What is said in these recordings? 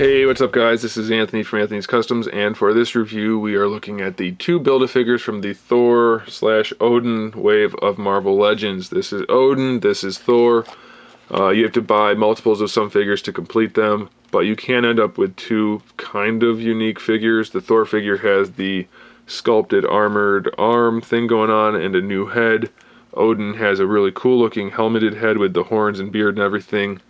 Hey, what's up guys? This is Anthony from Anthony's Customs, and for this review we are looking at the two Build-A-Figures from the Thor/Odin wave of Marvel Legends. This is Odin, this is Thor. You have to buy multiples of some figures to complete them, but you can end up with two kind of unique figures. The Thor figure has the sculpted armored arm thing going on and a new head. Odin has a really cool looking helmeted head with the horns and beard and everything.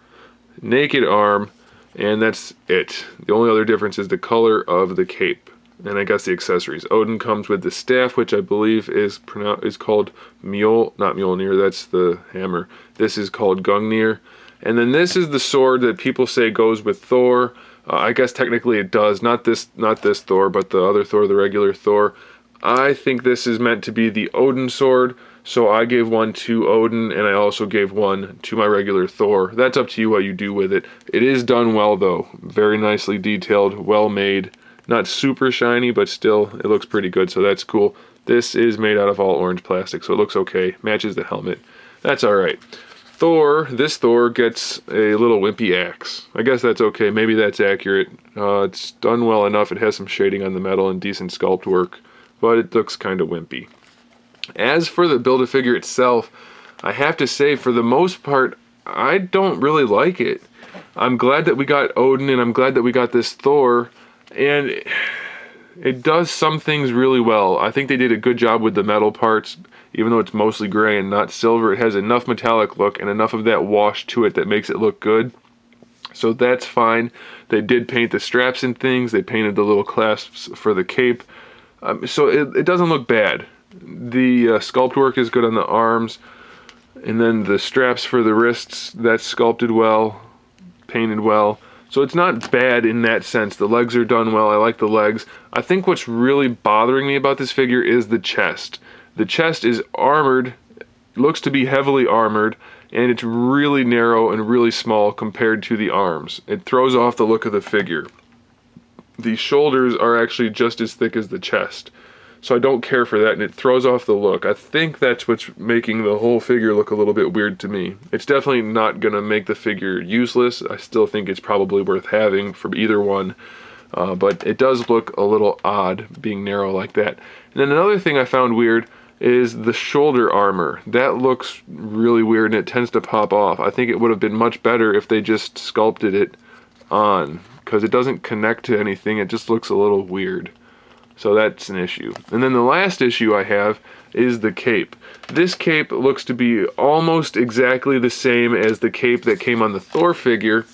Naked arm. And that's it. The only other difference is the color of the cape, and I guess the accessories. Odin comes with the staff, which I believe is called not Mjolnir, that's the hammer. This is called Gungnir. And then this is the sword that people say goes with Thor. I guess technically it does, not this Thor, but the other Thor, the regular Thor. I think this is meant to be the Odin sword, so I gave one to Odin, and I also gave one to my regular Thor. That's up to you what you do with it. It is done well though, very nicely detailed, well made. Not super shiny, but still, it looks pretty good, so that's cool. This is made out of all orange plastic, so it looks okay. Matches the helmet. That's alright. This Thor gets a little wimpy axe. I guess that's okay, maybe that's accurate. It's done well enough, it has some shading on the metal and decent sculpt work, but it looks kind of wimpy. As for the Build-A-Figure itself, I have to say, for the most part, I don't really like it. I'm glad that we got Odin, and I'm glad that we got this Thor, and it does some things really well. I think they did a good job with the metal parts, even though it's mostly gray and not silver. It has enough metallic look and enough of that wash to it that makes it look good. So that's fine. They did paint the straps and things. They painted the little clasps for the cape. So it doesn't look bad. The sculpt work is good on the arms, and then the straps for the wrists, that's sculpted well, painted well. So it's not bad in that sense. The legs are done well. I like the legs. I think what's really bothering me about this figure is the chest. The chest is armored, looks to be heavily armored, and it's really narrow and really small compared to the arms. It throws off the look of the figure. The shoulders are actually just as thick as the chest. So I don't care for that, and it throws off the look. I think that's what's making the whole figure look a little bit weird to me. It's definitely not going to make the figure useless. I still think it's probably worth having for either one. But it does look a little odd being narrow like that. And then another thing I found weird is the shoulder armor. That looks really weird, and it tends to pop off. I think it would have been much better if they just sculpted it on, because it doesn't connect to anything. It just looks a little weird. So that's an issue. And then the last issue I have is the cape. This cape looks to be almost exactly the same as the cape that came on the Thor figure.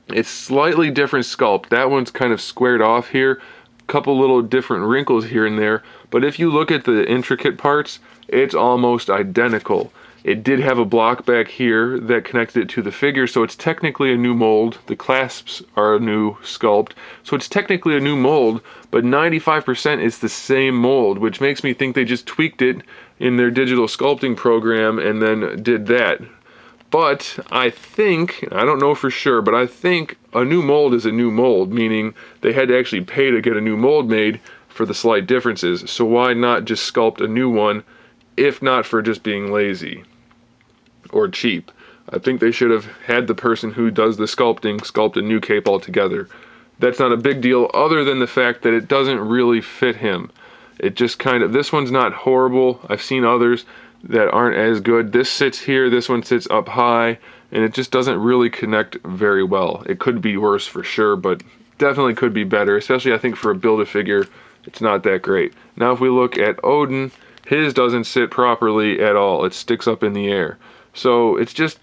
It's slightly different sculpt. That one's kind of squared off here. Couple little different wrinkles here and there. But if you look at the intricate parts, it's almost identical. It did have a block back here that connected it to the figure, so it's technically a new mold. The clasps are a new sculpt, so it's technically a new mold, but 95% is the same mold, which makes me think they just tweaked it in their digital sculpting program and then did that. But I think, I don't know for sure, but I think a new mold is a new mold, meaning they had to actually pay to get a new mold made for the slight differences. So why not just sculpt a new one, if not for just being lazy or cheap? I think they should have had the person who does the sculpting sculpt a new cape altogether. That's not a big deal, other than the fact that it doesn't really fit him. It just kind of, this one's not horrible. I've seen others that aren't as good. This sits here, this one sits up high, and it just doesn't really connect very well. It could be worse for sure, but definitely could be better, especially I think for a Build-A-Figure, it's not that great. Now if we look at Odin, his doesn't sit properly at all. It sticks up in the air. So it's just,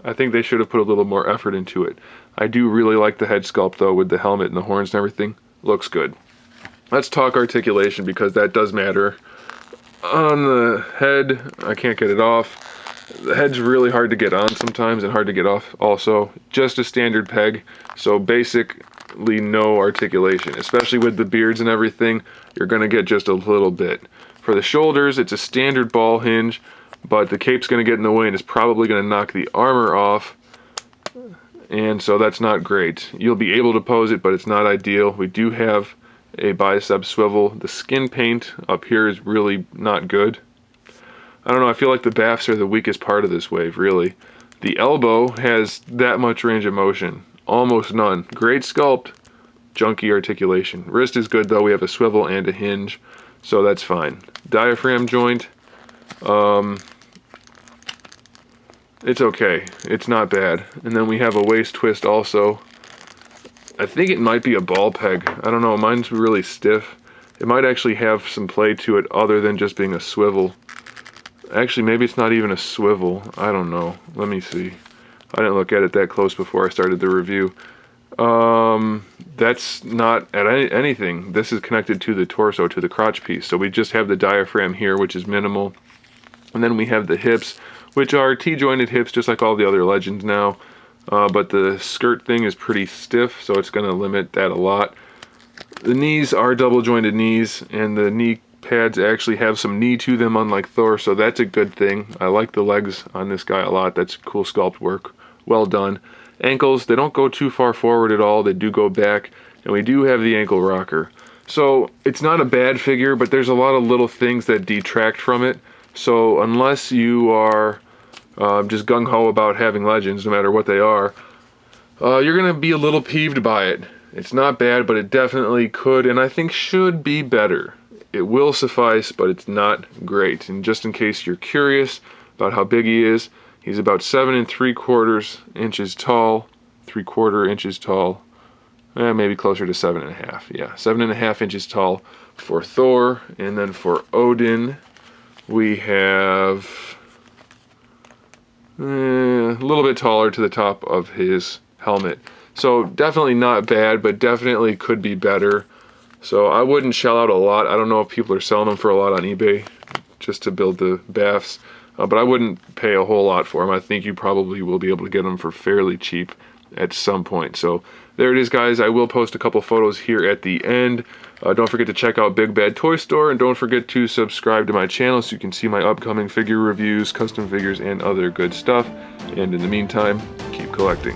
I think they should have put a little more effort into it. I do really like the head sculpt though, with the helmet and the horns and everything. Looks good. Let's talk articulation, because that does matter. On the head, I can't get it off. The head's really hard to get on sometimes and hard to get off also. Just a standard peg, so basically no articulation. Especially with the beards and everything, you're gonna get just a little bit. For the shoulders, it's a standard ball hinge, but the cape's going to get in the way and it's probably going to knock the armor off, and so that's not great. You'll be able to pose it, but it's not ideal. We do have a bicep swivel. The skin paint up here is really not good. I don't know, I feel like the BAFs are the weakest part of this wave, really. The elbow has that much range of motion. almost none. Great sculpt, junky articulation. Wrist is good though, we have a swivel and a hinge, so that's fine. Diaphragm joint, it's okay, it's not bad. And then we have a waist twist also. I think it might be a ball peg, I don't know, mine's really stiff. It might actually have some play to it other than just being a swivel. Actually, maybe it's not even a swivel, I don't know, let me see. I didn't look at it that close before I started the review. That's not at anything. This is connected to the torso, to the crotch piece. So we just have the diaphragm here, which is minimal. And then we have the hips, which are T-jointed hips, just like all the other Legends now. But the skirt thing is pretty stiff, so it's going to limit that a lot. The knees are double jointed knees, and the knee pads actually have some knee to them, unlike Thor, so that's a good thing. I like the legs on this guy a lot. That's cool sculpt work. Well done. Ankles, they don't go too far forward at all. They do go back, and we do have the ankle rocker. So it's not a bad figure, but there's a lot of little things that detract from it. So unless you are just gung-ho about having Legends, no matter what they are, you're going to be a little peeved by it. It's not bad, but it definitely could, and I think should be better. It will suffice, but it's not great. And just in case you're curious about how big he is, he's about 7 3/4 inches tall, 3/4 inches tall, maybe closer to 7.5. Yeah, 7.5 inches tall for Thor. And then for Odin, we have a little bit taller to the top of his helmet. So definitely not bad, but definitely could be better. So I wouldn't shell out a lot. I don't know if people are selling them for a lot on eBay just to build the BAFs, but I wouldn't pay a whole lot for them. I think you probably will be able to get them for fairly cheap at some point. So there it is, guys. I will post a couple photos here at the end. Don't forget to check out Big Bad Toy Store, and don't forget to subscribe to my channel so you can see my upcoming figure reviews, custom figures, and other good stuff. And in the meantime, keep collecting.